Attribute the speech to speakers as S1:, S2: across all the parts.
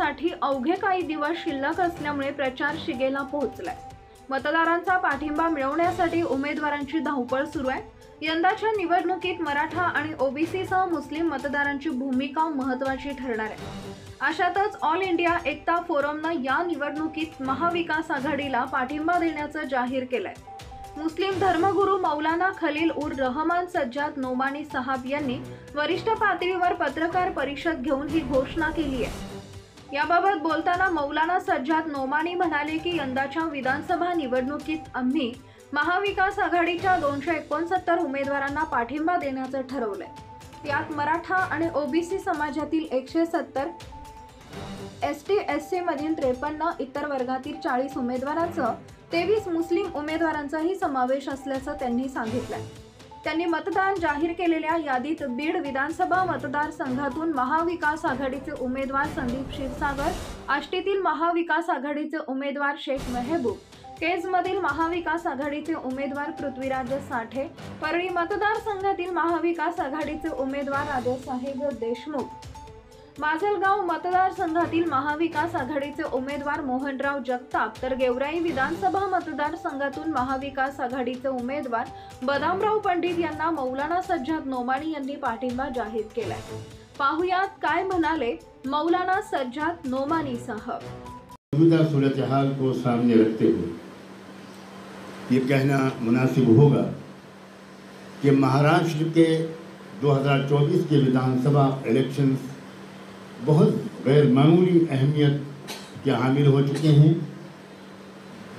S1: मतदानासाठी अवघे काही दिवस शिल्लक असल्यामुळे प्रचार शिगेला पोहोचलाय। मतदारांचा पाठिंबा मिळवण्यासाठी उमेदवारांची धावपळ सुरू आहे। यंदाच्या निवडणुकीत मराठा आणि ओबीसी सह मुस्लिम मतदारांची भूमिका महत्त्वाची ठरणार आहे। अशातच ऑल इंडिया एकता फोरमनं या निवडणुकीत महाविकास आघाडीला पाठिंबा देण्याचं जाहीर केलंय। मुस्लिम धर्मगुरू मौलाना खलील उर रहमान सज्जाद नोमानी साहब यांनी वरिष्ठ पातळीवर पत्रकार परिषद घेऊन ही घोषणा केली आहे। याबाबत बोलताना मौलाना सज्जाद नोमानी म्हणाले की यंदाच्या विधानसभा निवडणुकीत आम्ही महाविकास आघाडीच्या 269 उमेदवारांना पाठिंबा देण्याचं ठरवलंय। यात मराठा आणि ओबीसी समाजातील 170, ST/SC मधील 53, इतर वर्गातील 40 उमेदवारांसह 23 मुस्लिम उमेदवारांचाही समावेश असल्याचं त्यांनी सांगितलं। त्यांनी मतदान जाहीर केलेल्या यादीत बीड विधानसभा मतदारसंघातून महाविकास आघाडीचे उमेदवार संदीप क्षीरसागर, आष्टीतील महाविकास आघाडीचे उमेदवार शेख मेहबूब, केजमधील महाविकास आघाडीचे उमेदवार पृथ्वीराज साठे, परळी मतदारसंघातील महाविकास आघाडीचे उमेदवार राजासाहेब देशमुख, माजलगाव मतदारसंघातील महाविकास आघाडीचे उमेदवार मोहनराव जगताप, तर गेवराई विधानसभा मतदारसंघातून महाविकास आघाडीचे उमेदवार बदामराव पंडित यांना मौलाना सज्जाद नोमानी यांनी पाठिंबा जाहीर केलाय। पाहुयात काय म्हणाले मौलाना सज्जाद नोमानी साहब।
S2: मौजूदा सूरत हाल को सामने रखते हुए ये कहना मुनासिब होगा कि महाराष्ट्र के 2024 के विधानसभा इलेक्शंस बहुत गैर मामूली अहमियत के हामिल हो चुके हैं,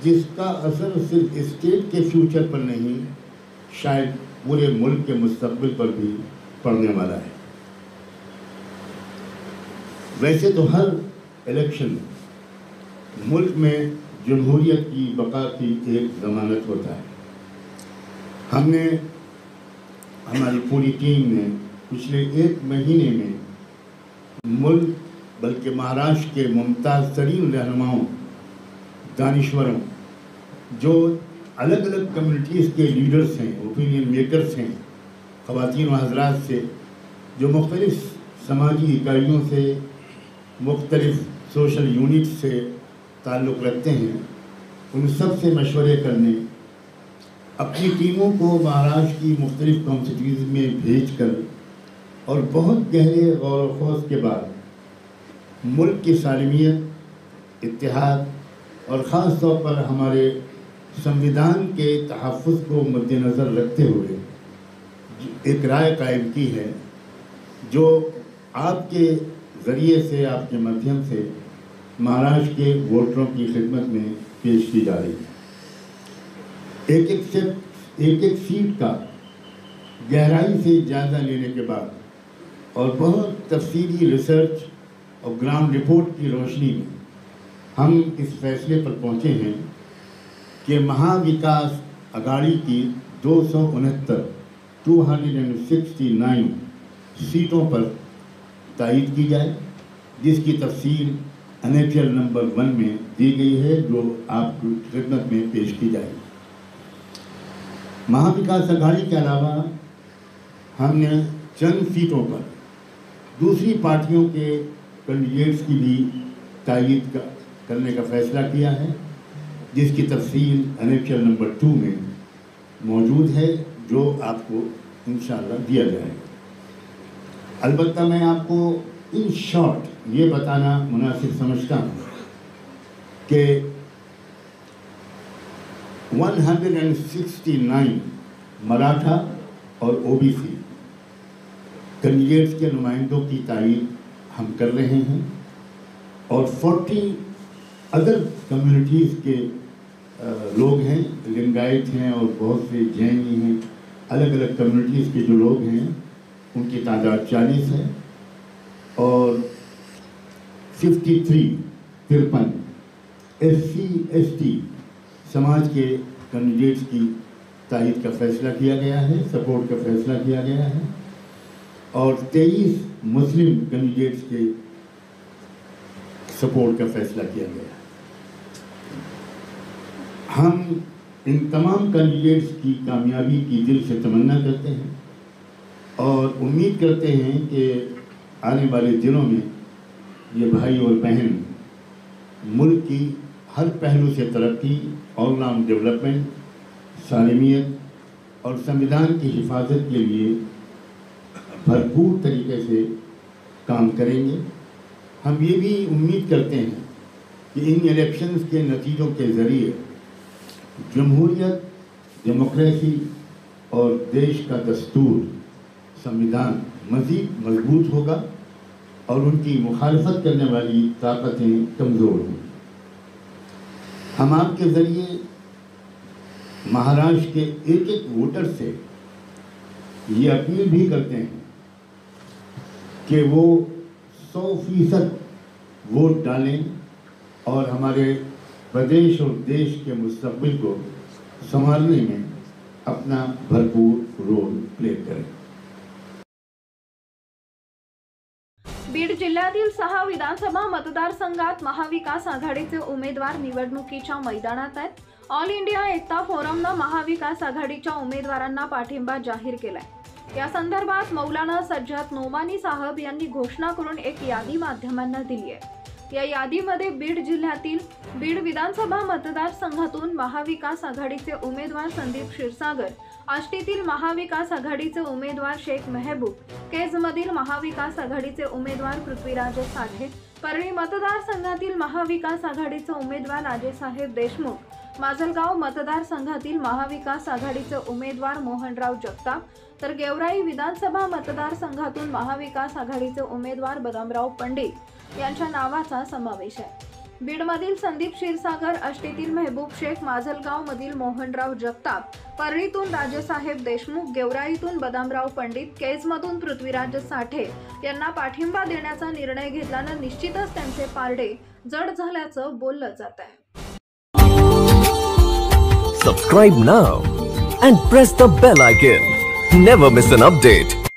S2: जिसका असर सिर्फ स्टेट के फ्यूचर पर नहीं, शायद पूरे मुल्क के मुस्तकबिल पर भी पड़ने वाला है। वैसे तो हर इलेक्शन मुल्क में जमहूरियत की बका की एक ज़मानत होता है। हमने हमारी पूरी टीम ने पिछले 1 महीने में मुल्क बल्कि महाराष्ट्र के मुमताज़ तरीन रहनुमाओं, दानिश्वरों, जो अलग अलग कम्युनिटीज़ के लीडर्स हैं, ओपिनियन मेकर्स हैं, ख़वातीन व हज़रात से जो मुख्तलिफ़ समाजी इकाइयों से, मुख्तलिफ़ सोशल यूनिट से ताल्लुक़ रखते हैं, उन सब से मशवरे करने, अपनी टीमों को महाराष्ट्र की मुख्तलिफ़ कॉन्स्टिट्यूंसीज़ में भेज कर और बहुत गहरे गौर व खौज के बाद मुल्क की सालमियत, इत्तेहाद और ख़ास तौर पर हमारे संविधान के तहफ़्फ़ुज़ को मद्देनज़र रखते हुए एक राय कायम की है, जो आपके ज़रिए से, आपके माध्यम से महाराष्ट्र के वोटरों की खिदमत में पेश की जा रही है। एक एक सीट का गहराई से जायज़ा लेने के बाद और बहुत तफसीली रिसर्च और ग्राउंड रिपोर्ट की रोशनी में हम इस फैसले पर पहुँचे हैं कि महाविकास आघाड़ी की 269 सीटों पर तायीद की जाए, जिसकी तफसील NHL नंबर 1 में दी गई है, जो आपकी खिदमत में पेश की जाएगी। महाविकास आघाड़ी के अलावा हमने चंद सीटों पर दूसरी पार्टियों के कैंडिडेट्स की भी तायीद करने का फैसला किया है, जिसकी तफसील NHL नंबर 2 में मौजूद है, जो आपको इंशाअल्लाह दिया जाएगा। अलबत्ता मैं आपको इन शॉर्ट ये बताना मुनासिब समझता हूँ कि 169 मराठा और ओबीसी कैंडिडेट्स के नुमाइंदों की तायीद हम कर रहे हैं, और 40 अदर कम्युनिटीज़ के लोग हैं, लिंगायत हैं और बहुत से जैनी हैं, अलग अलग कम्युनिटीज़ के जो लोग हैं उनकी तादाद 40 है, और 53 SC/ST समाज के कैंडिडेट्स की तायीद का फैसला किया गया है, सपोर्ट का फैसला किया गया है, और 23 मुस्लिम कैंडिडेट्स के सपोर्ट का फैसला किया गया है। हम इन तमाम कैंडिडेट्स की कामयाबी की दिल से तमन्ना करते हैं और उम्मीद करते हैं कि आने वाले दिनों में ये भाई और बहन मुल्क की हर पहलू से तरक्की, ऑलराउंड डेवलपमेंट, सालिमियत और संविधान की हिफाजत के लिए भरपूर तरीके से काम करेंगे। हम ये भी उम्मीद करते हैं कि इन इलेक्शंस के नतीजों के ज़रिए जमहूरियत, डेमोक्रेसी और देश का दस्तूर, संविधान मज़ीद मजबूत होगा और उनकी मुखालफत करने वाली ताकतें कमज़ोर होंगी। हम आपके ज़रिए महाराष्ट्र के एक एक वोटर से ये अपील भी करते हैं कि वो 100% वोट डालें और हमारे प्रदेश और देश के मुस्तकबिल को संभालने में अपना भरपूर रोल प्ले करें।
S1: बीड जिल्ह्यातील 6 विधानसभा मतदारसंघात महाविकास आघाडीचे उमेदवार निवडणुकीच्या मैदानात आहेत। ऑल इंडिया एकता फोरमनं महाविकास आघाडीच्या उमेदवारांना पाठिंबा जाहीर केलाय। या संदर्भात मौलाना सज्जाद नोमानी साहब यांनी घोषणा करून एक यादी माध्यमांना दिली आहे। या यादीमध्ये बीड जिल्ह्यातील बीड विधानसभा मतदारसंघातून महाविकास आघाडीचे उमेदवार संदीप क्षीरसागर, आष्टीतील महाविकास आघाडीचे उमेदवार शेख मेहबूब, केजमधील महाविकास आघाडीचे उमेदवार पृथ्वीराज साठे, परळी मतदारसंघातील महाविकास आघाडीचे उमेदवार राजेसाहेब देशमुख, माजलगाव मतदारसंघातील महाविकास आघाडीचे उमेदवार मोहनराव जगताप, तर गेवराई विधानसभा मतदारसंघातून महाविकास आघाडीचे उमेदवार बदामराव पंडित यांच्या नावाचा समावेश आहे। बीडमधील संदीप क्षीरसागर, आष्टीतील मेहबूब शेख, माजलगाव मधील मोहनराव जगताप, परळीतून राजेसाहेब देशमुख, गेवराईतून बदामराव पंडित, केजमधून पृथ्वीराज साठे यांना पाठिंबा देण्याचा निर्णय घेतल्यानं निश्चितच त्यांचे पारडे जड झाल्याचं बोललं जात आहे।
S3: Subscribe now and press the bell icon. Never miss an update.